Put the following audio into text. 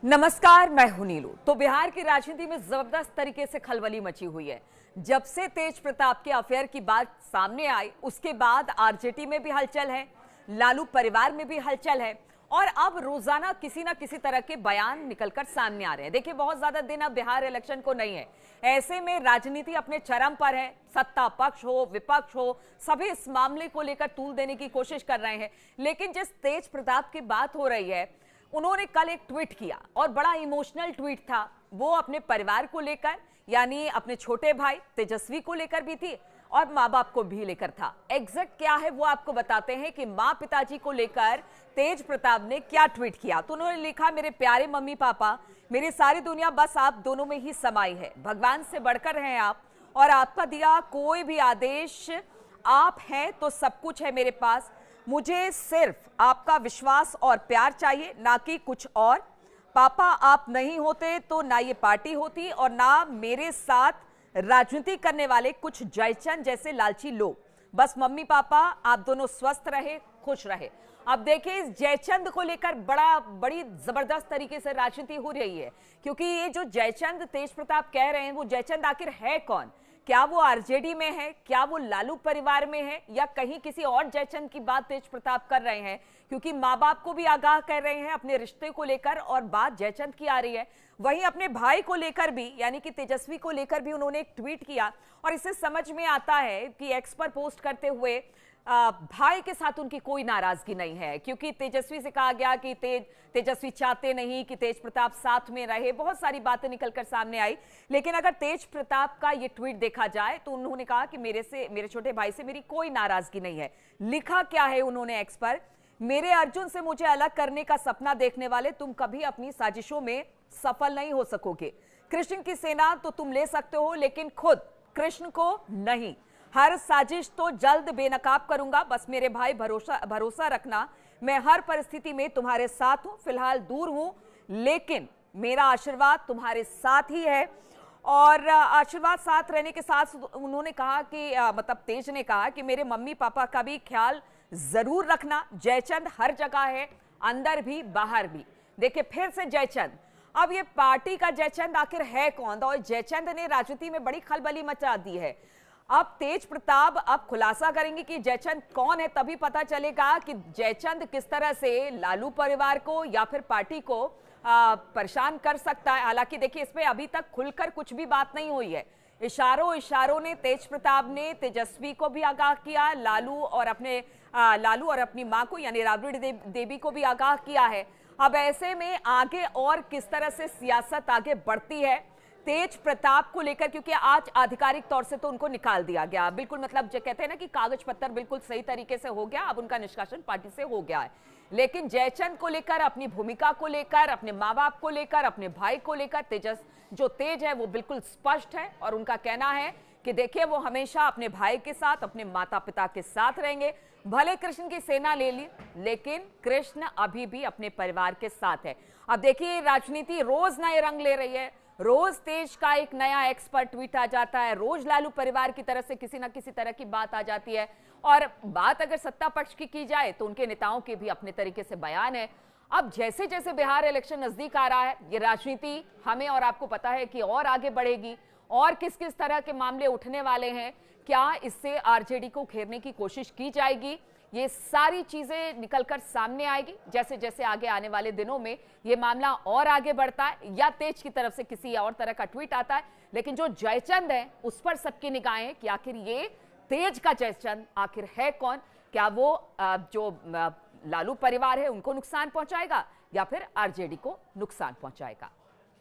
नमस्कार, मैं हूं नीलू। तो बिहार की राजनीति में जबरदस्त तरीके से खलबली मची हुई है। जब से तेज प्रताप के अफेयर की बात सामने आई, उसके बाद आरजेडी में भी हलचल है, लालू परिवार में भी हलचल है और अब रोजाना किसी ना किसी तरह के बयान निकलकर सामने आ रहे हैं। देखिए, बहुत ज्यादा दिन अब बिहार इलेक्शन को नहीं है। ऐसे में राजनीति अपने चरम पर है। सत्ता पक्ष हो, विपक्ष हो, सभी इस मामले को लेकर तूल देने की कोशिश कर रहे हैं। लेकिन जिस तेज प्रताप की बात हो रही है, उन्होंने कल एक ट्वीट किया और बड़ा इमोशनल ट्वीट था। वो अपने परिवार को लेकर, यानी अपने छोटे भाई तेजस्वी को लेकर भी थी और माँ बाप को भी लेकर था। एग्जैक्ट क्या है वो आपको बताते हैं कि माँ पिताजी को लेकर तेज प्रताप ने क्या ट्वीट किया। तो उन्होंने लिखा, मेरे प्यारे मम्मी पापा, मेरी सारी दुनिया बस आप दोनों में ही समाई है। भगवान से बढ़कर हैं आप और आपका दिया कोई भी आदेश, आप हैं तो सब कुछ है मेरे पास। मुझे सिर्फ आपका विश्वास और प्यार चाहिए, ना कि कुछ और। पापा आप नहीं होते तो ना ये पार्टी होती और ना मेरे साथ राजनीति करने वाले कुछ जयचंद जैसे लालची लोग। बस मम्मी पापा आप दोनों स्वस्थ रहे, खुश रहे। अब देखिए, इस जयचंद को लेकर बड़ी जबरदस्त तरीके से राजनीति हो रही है, क्योंकि ये जो जयचंद तेज प्रताप कह रहे हैं, वो जयचंद आखिर है कौन? क्या वो आरजेडी में है, क्या वो लालू परिवार में है, या कहीं किसी और जयचंद की बात तेज प्रताप कर रहे हैं? क्योंकि माँ बाप को भी आगाह कर रहे हैं अपने रिश्ते को लेकर और बात जयचंद की आ रही है। वहीं अपने भाई को लेकर भी, यानी कि तेजस्वी को लेकर भी उन्होंने एक ट्वीट किया और इससे समझ में आता है कि एक्स पर पोस्ट करते हुए भाई के साथ उनकी कोई नाराजगी नहीं है, क्योंकि तेजस्वी से कहा गया कि तेजस्वी चाहते नहीं कि तेज प्रताप साथ में रहे। बहुत सारी बातें निकलकर सामने आई। लेकिन अगर तेज प्रताप का ये ट्वीट देखा जाए तो उन्होंने कहा कि मेरे छोटे भाई से मेरी कोई नाराजगी नहीं है। लिखा क्या है उन्होंने एक्स पर, मेरे अर्जुन से मुझे अलग करने का सपना देखने वाले, तुम कभी अपनी साजिशों में सफल नहीं हो सकोगे। कृष्ण की सेना तो तुम ले सकते हो, लेकिन खुद कृष्ण को नहीं। हर साजिश तो जल्द बेनकाब करूंगा, बस मेरे भाई भरोसा रखना, मैं हर परिस्थिति में तुम्हारे साथ हूं। फिलहाल दूर हूं, लेकिन मेरा आशीर्वाद तुम्हारे साथ ही है। और आशीर्वाद साथ रहने के साथ उन्होंने कहा कि मतलब तेज ने कहा कि मेरे मम्मी पापा का भी ख्याल जरूर रखना। जयचंद हर जगह है, अंदर भी बाहर भी। देखिए, फिर से जयचंद। अब ये पार्टी का जयचंद आखिर है कौन? और जयचंद ने राजनीति में बड़ी खलबली मचा दी है। अब तेज प्रताप अब खुलासा करेंगे कि जयचंद कौन है, तभी पता चलेगा कि जयचंद किस तरह से लालू परिवार को या फिर पार्टी को परेशान कर सकता है। हालांकि देखिए, इसमें अभी तक खुलकर कुछ भी बात नहीं हुई है। इशारों ने तेज प्रताप ने तेजस्वी को भी आगाह किया, लालू और अपनी मां को यानी राबड़ी देवी को भी आगाह किया है। अब ऐसे में आगे और किस तरह से सियासत आगे बढ़ती है तेज प्रताप को लेकर, क्योंकि आज आधिकारिक तौर से तो उनको निकाल दिया गया, बिल्कुल मतलब जो कहते हैं ना कि कागज पत्तर बिल्कुल सही तरीके से हो गया, अब उनका निष्कासन पार्टी से हो गया है। लेकिन जयचंद को लेकर, अपनी भूमिका को लेकर, अपने माँ बाप को लेकर, अपने भाई को लेकर तेज है वो बिल्कुल स्पष्ट है और उनका कहना है कि देखिए, वो हमेशा अपने भाई के साथ, अपने माता पिता के साथ रहेंगे। भले कृष्ण की सेना ले ली, लेकिन कृष्ण अभी भी अपने परिवार के साथ है। अब देखिए, राजनीति रोज नए रंग ले रही है। रोज तेज का एक नया एक्स पर ट्वीट आ जाता है, रोज लालू परिवार की तरफ से किसी ना किसी तरह की बात आ जाती है। और बात अगर सत्ता पक्ष की जाए तो उनके नेताओं के भी अपने तरीके से बयान है। अब जैसे जैसे बिहार इलेक्शन नजदीक आ रहा है, ये राजनीति हमें और आपको पता है कि और आगे बढ़ेगी और किस किस तरह के मामले उठने वाले हैं। क्या इससे आरजेडी को घेरने की कोशिश की जाएगी? ये सारी चीजें निकलकर सामने आएगी जैसे जैसे आगे आने वाले दिनों में ये मामला और आगे बढ़ता है या तेज की तरफ से किसी और तरह का ट्वीट आता है। लेकिन जो जयचंद है उस पर सबकी निगाहें कि आखिर ये तेज का जयचंद आखिर है कौन? क्या वो जो लालू परिवार है उनको नुकसान पहुंचाएगा या फिर आरजेडी को नुकसान पहुंचाएगा?